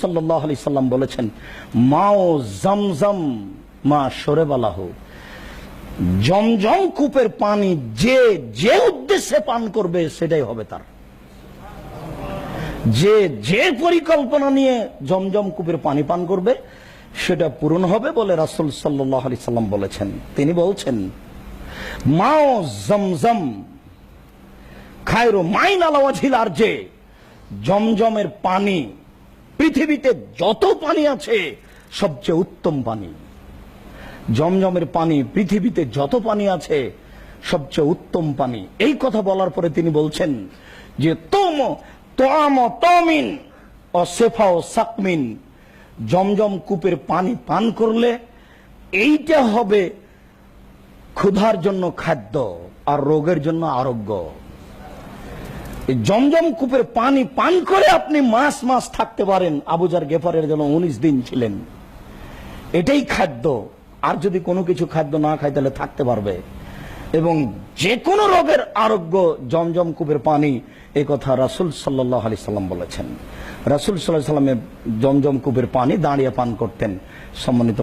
সাল্লাল্লাহু আলাইহি সাল্লাম বলেছেন, মাও জমজম মা শরবালাহু, জমজম কূপের পানি যে যে উদ্দেশ্যে পান করবে সেটাই হবে তার। যে যে পরিকল্পনা নিয়ে জমজম কূপের পানি পান করবে সেটা পূরণ হবে বলে রাসূল সাল্লাল্লাহু আলাইহি সাল্লাম বলেছেন। তিনি বলছেন, মাও জমজম খায়রু মাইন আলা ওয়াজহিল আরজে, জমজমের পানি পৃথিবীতে যত পানি আছে সবচেয়ে উত্তম পানি। জমজমের পানি পৃথিবীতে যত পানি আছে সবচেয়ে উত্তম পানি। এই কথা বলার পরে তিনি বলছেন যে তমিন ও সেফা ও সাকমিন, জমজম কূপের পানি পান করলে এইটা হবে ক্ষুধার জন্য খাদ্য আর রোগের জন্য আরোগ্য। জমজম কূপের পানি পান করে আপনি মাস মাস থাকতে পারেন। আবু যার গেফারের জন্য 19 দিন ছিলেন। এটাই খাদ্য। আর যদি কোনো কিছু খাদ্য না খায় তাহলে থাকতে পারবে। এবং যে কোনো রোগের আরোগ্য জমজম কূপের পানি, এই কথা রাসূল সাল্লাল্লাহু আলাইহি সাল্লাম বলেছেন। রাসূল সাল্লাল্লাহু আলাইহি সাল্লাম জমজম কূপের পানি দাঁড়িয়ে পান করতেন। সম্মানিত